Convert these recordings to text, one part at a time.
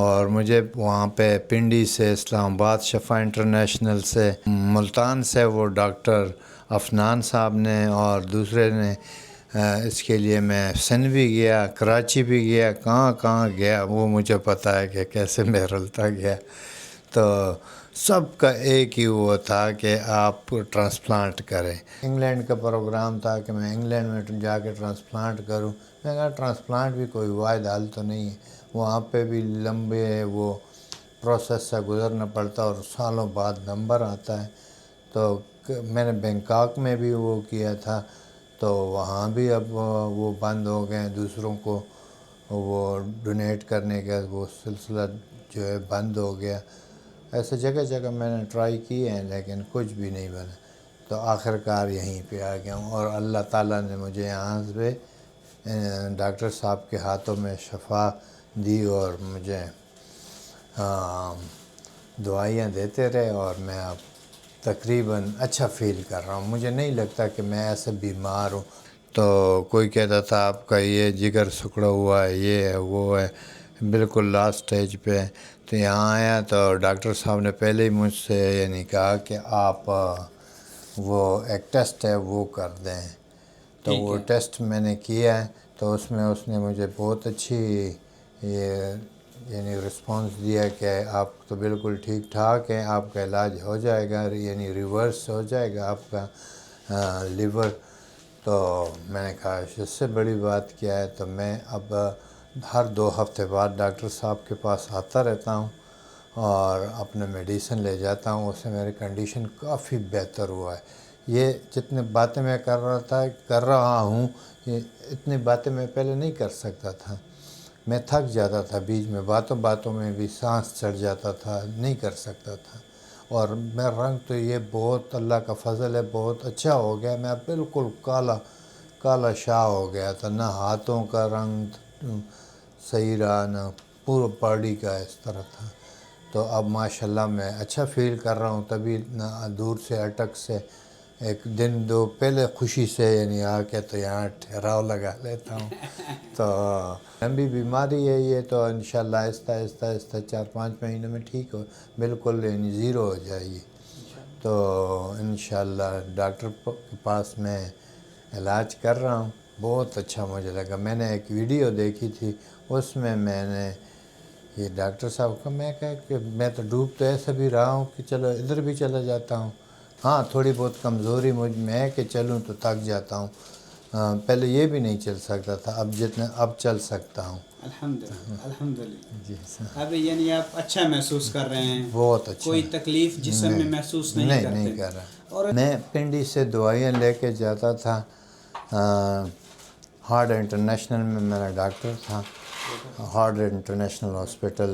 اور مجھے وہاں پہ پنڈی سے، اسلام آباد شفا انٹرنیشنل سے، ملتان سے وہ ڈاکٹر افنان صاحب نے اور دوسرے نے اس کے لیے میں سندھ بھی گیا، کراچی بھی گیا، کہاں کہاں گیا وہ مجھے پتہ ہے کہ کیسے میں رلتا گیا۔ تو سب کا ایک ہی وہ تھا کہ آپ ٹرانسپلانٹ کریں۔ انگلینڈ کا پروگرام تھا کہ میں انگلینڈ میں جا کے ٹرانسپلانٹ کروں۔ میں کہا ٹرانسپلانٹ بھی کوئی واحد حل تو نہیں ہے، وہاں پہ بھی لمبے وہ پروسیس سے گزرنا پڑتا اور سالوں بعد نمبر آتا ہے۔ تو میں نے بینکاک میں بھی وہ کیا تھا، تو وہاں بھی اب وہ بند ہو گئے، دوسروں کو وہ ڈونیٹ کرنے کا وہ سلسلہ جو ہے بند ہو گیا۔ ایسے جگہ جگہ میں نے ٹرائی کیے ہیں لیکن کچھ بھی نہیں بنا، تو آخر کار یہیں پہ آ گیا ہوں۔ اور اللہ تعالیٰ نے مجھے یہاں سے ڈاکٹر صاحب کے ہاتھوں میں شفا دی اور مجھے دعائیاں دیتے رہے، اور میں اب تقریباً اچھا فیل کر رہا ہوں۔ مجھے نہیں لگتا کہ میں ایسے بیمار ہوں۔ تو کوئی کہتا تھا آپ کا یہ جگر سکڑا ہوا ہے، یہ ہے وہ ہے، بالکل لاسٹ سٹیج پہ ہے۔ تو یہاں آیا تو ڈاکٹر صاحب نے پہلے ہی مجھ سے یعنی کہا کہ آپ وہ ایک ٹیسٹ ہے وہ کر دیں۔ تو وہ ٹیسٹ میں نے کیا ہے، تو اس نے مجھے بہت اچھی یعنی رسپانس دیا کہ آپ تو بالکل ٹھیک ٹھاک ہیں، آپ کا علاج ہو جائے گا، یعنی ریورس ہو جائے گا آپ کا لیور۔ تو میں نے کہا اس سے بڑی بات کیا ہے۔ تو میں اب ہر 2 ہفتے بعد ڈاکٹر صاحب کے پاس آتا رہتا ہوں اور اپنے میڈیسن لے جاتا ہوں، اس سے میری کنڈیشن کافی بہتر ہوا ہے۔ یہ جتنے باتیں میں کر رہا ہوں، یہ اتنی باتیں میں پہلے نہیں کر سکتا تھا۔ میں تھک جاتا تھا، بیچ میں باتوں میں بھی سانس چڑھ جاتا تھا، نہیں کر سکتا تھا۔ اور میں رنگ تو یہ بہت اللہ کا فضل ہے، بہت اچھا ہو گیا۔ میں بالکل کالا شاہ ہو گیا تھا، نہ ہاتھوں کا رنگ صحیح رہا، نہ پورا باڈی کا اس طرح تھا۔ تو اب ماشاءاللہ میں اچھا فیل کر رہا ہوں، تبھی نہ دور سے اٹک سے ایک دن 2 پہلے خوشی سے یعنی آ کے تو یہاں ٹھہراؤ لگا لیتا ہوں۔ تو لمبی بیماری ہے یہ، تو انشاءاللہ آہستہ 4-5 مہینوں میں ٹھیک ہو، بالکل یعنی زیرو ہو جائے گی۔ تو انشاءاللہ ڈاکٹر کے پاس میں علاج کر رہا ہوں، بہت اچھا مجھے لگا۔ میں نے ایک ویڈیو دیکھی تھی، اس میں نے یہ ڈاکٹر صاحب کا میں کہا کہ میں تو ڈوب تو ایسا بھی رہا ہوں کہ چلو ادھر بھی چلا جاتا ہوں۔ ہاں تھوڑی بہت کمزوری مجھ میں ہے کہ چلوں تو تھک جاتا ہوں، پہلے یہ بھی نہیں چل سکتا تھا، اب چل سکتا ہوں۔ الحمدللہ جی سر، اب یعنی آپ اچھا محسوس کر رہے ہیں، بہت اچھا، کوئی تکلیف جسم میں محسوس نہیں کرتے؟ نہیں کر رہا۔ اور میں پنڈی سے دوائیاں لے کے جاتا تھا، ہارٹ انٹرنیشنل میں میرا ڈاکٹر تھا، ہارٹ انٹرنیشنل ہاسپٹل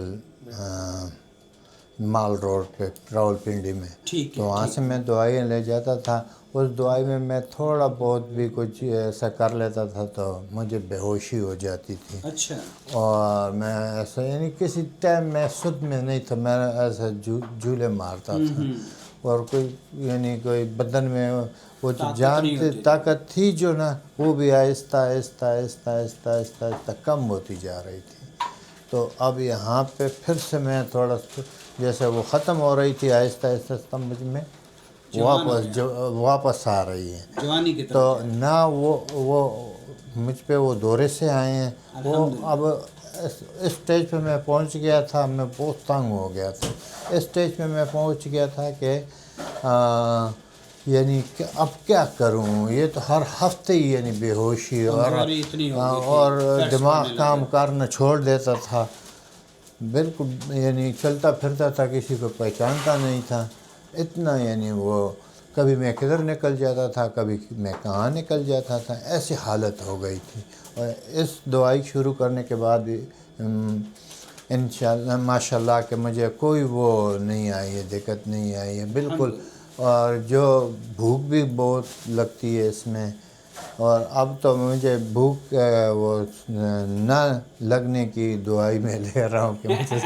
مال روڈ پہ راول پنڈی میں۔ تو وہاں سے میں دوائیاں لے جاتا تھا، اس دوائی میں تھوڑا بہت بھی کچھ ایسا کر لیتا تھا تو مجھے بے ہوشی ہو جاتی تھی۔ اچھا، اور میں ایسا یعنی کسی ٹائم میں سد میں نہیں تھا، میں ایسا جھولے مارتا تھا، اور کوئی بدن میں وہ جان طاقت تھی جو نا، وہ بھی آہستہ کم ہوتی جا رہی تھی۔ تو اب یہاں پہ پھر سے میں تھوڑا جیسے وہ ختم ہو رہی تھی، آہستہ مجھ میں واپس آ رہی ہے۔ تو نہ وہ مجھ پہ وہ دورے سے آئے ہیں، وہ اب اس اسٹیج پہ میں پہنچ گیا تھا، میں بہت تنگ ہو گیا تھا۔ اس اسٹیج پہ میں پہنچ گیا تھا کہ یعنی کہ اب کیا کروں، یہ تو ہر ہفتے ہی یعنی بے ہوشی اور دماغ کام کرنا چھوڑ دیتا تھا، بالکل یعنی چلتا پھرتا تھا، کسی کو پہچانتا نہیں تھا اتنا، یعنی وہ کبھی میں کدھر نکل جاتا تھا، کبھی میں کہاں نکل جاتا تھا، ایسی حالت ہو گئی تھی۔ اور اس دوائی شروع کرنے کے بعد انشاءاللہ ماشاءاللہ کہ مجھے کوئی وہ نہیں آئی ہے، دقت نہیں آئی ہے بالکل۔ اور جو بھوک بھی بہت لگتی ہے اس میں، اور اب تو مجھے بھوک وہ نہ لگنے کی دوائی میں لے رہا ہوں کہ مجھے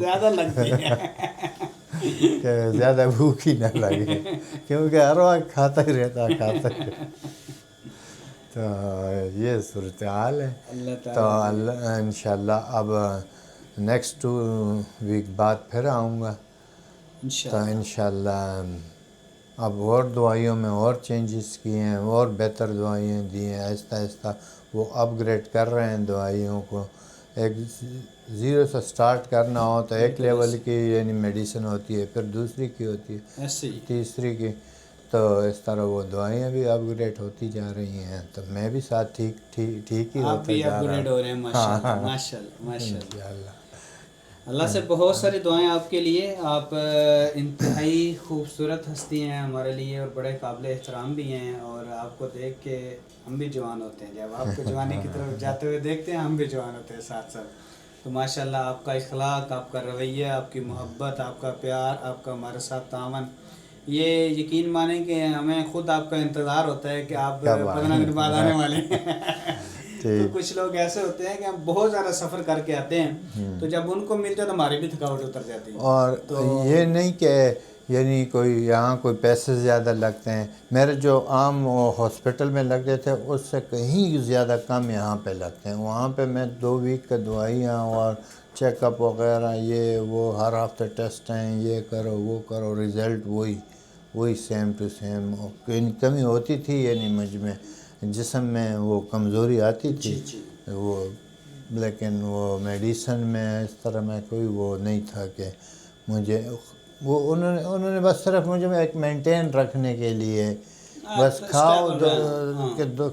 زیادہ لگتی ہے کہ زیادہ بھوک ہی نہ لگے، کیونکہ ہر وقت کھاتا ہی رہتا۔ تو یہ صورتحال ہے۔ تو انشاءاللہ اب نیکسٹ 2 ویک بعد پھر آؤں گا. تو انشاءاللہ انشاءاللہ اب اور دعائیوں میں اور چینجز کیے ہیں، اور بہتر دوائیاں دی ہیں. آہستہ آہستہ وہ اپ گریڈ کر رہے ہیں دوائیوں کو. ایک زیرو سے سٹارٹ کرنا ہو تو ایک لیول کی یعنی میڈیسن ہوتی ہے، پھر دوسری کی ہوتی ہے، ایسے ہی تیسری کی. تو اس طرح وہ دوائیاں بھی اپ گریڈ ہوتی جا رہی ہیں. تو میں بھی ساتھ ٹھیک ہی آپ ہوتا بھی جا اپ رہا گریڈ ہوں. ہو رہے ہیں ماشاءاللہ ماشاءاللہ ماشاءاللہ. انشاءاللہ. اللہ سے بہت ساری دعائیں آپ کے لیے. آپ انتہائی خوبصورت ہستی ہیں ہمارے لیے اور بڑے قابل احترام بھی ہیں. اور آپ کو دیکھ کے ہم بھی جوان ہوتے ہیں. جب آپ کو جوانی کی طرف جاتے ہوئے دیکھتے ہیں ہم بھی جوان ہوتے ہیں ساتھ ساتھ. تو ماشاءاللہ آپ کا اخلاق، آپ کا رویہ، آپ کی محبت، آپ کا پیار، آپ کا ہمارے ساتھ تعاون، یہ یقین مانیں کہ ہمیں خود آپ کا انتظار ہوتا ہے کہ آپ کیا بات 15 دن بعد آنے والے ہیں. تو ٹھیک. کچھ لوگ ایسے ہوتے ہیں کہ ہم بہت زیادہ سفر کر کے آتے ہیں تو جب ان کو ملتے ہیں تو ہماری بھی تھکاوٹ اتر جاتی ہے. اور یہ نہیں کہ یعنی کوئی یہاں کوئی پیسے زیادہ لگتے ہیں. میرے جو عام ہاسپٹل میں لگتے تھے اس سے کہیں زیادہ کم یہاں پہ لگتے ہیں. وہاں پہ میں 2 ویک کا دوائیاں اور چیک اپ وغیرہ، یہ وہ ہر ہفتے ٹیسٹ ہیں، یہ کرو وہ کرو، رزلٹ وہی سیم ٹو سیم. کمی ہوتی تھی یعنی مجھ میں جسم میں وہ کمزوری آتی تھی جی جی وہ، لیکن وہ میڈیسن میں اس طرح میں کوئی وہ نہیں تھا کہ مجھے وہ انہوں نے بس صرف مجھے ایک مینٹین رکھنے کے لیے بس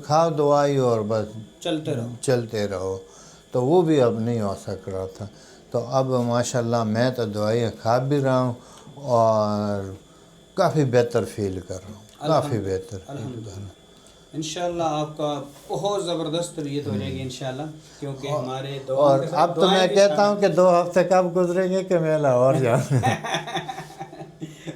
کھاؤ دوائی اور بس چلتے رہو. تو وہ بھی اب نہیں ہو سک رہا تھا. تو اب ماشاءاللہ میں تو دوائی کھا بھی رہا ہوں اور کافی بہتر فیل کر رہا ہوں، کافی بہتر فیل کر رہا ہوں. انشاءاللہ آپ کا بہت زبردست طبیعت ہو جائے گی انشاءاللہ، کیونکہ ہمارے اور اب تو میں کہتا ہوں کہ 2 ہفتے کب گزریں گے کہ میں لاہور جاؤں.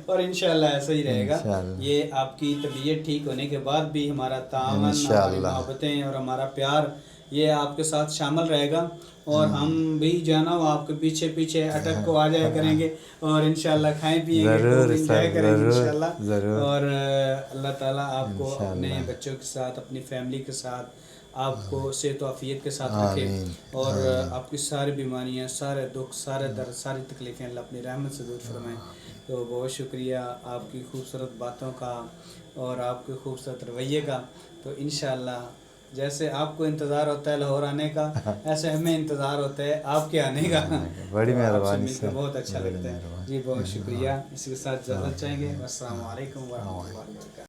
اور انشاءاللہ ایسا ہی رہے گا. انشاءاللہ یہ آپ کی طبیعت ٹھیک ہونے کے بعد بھی ہمارا تعاون، ہماری انشاءاللہ محبتیں اور ہمارا پیار یہ آپ کے ساتھ شامل رہے گا. اور ہم بھی جانا وہ آپ کے پیچھے پیچھے اٹک کو آ جایا کریں گے اور انشاءاللہ کھائیں پیئیں گے، ضرور خوب انجوائے کریں گے انشاءاللہ. ضرور. اور اللہ تعالیٰ آپ کو اپنے انشاءاللہ. بچوں کے ساتھ، اپنی فیملی کے ساتھ، آپ کو صحت و عافیت کے ساتھ رکھے. آمین. اور آپ کی ساری بیماریاں، سارے دکھ، سارے درد، ساری تکلیفیں اللہ اپنی رحمت سے دور فرمائیں. تو بہت شکریہ آپ کی خوبصورت باتوں کا اور آپ کے خوبصورت رویے کا. تو انشاءاللہ جیسے آپ کو انتظار ہوتا ہے لاہور آنے کا، ایسے ہمیں انتظار ہوتا ہے آپ کے آنے کا. بڑی تو آپ سے مہربانی مل کر بہت اچھا لگتا ہے. جی بہت شکریہ. اسی کے ساتھ اجازت چاہیں گے. السلام علیکم ورحمۃ اللہ وبرکاتہ.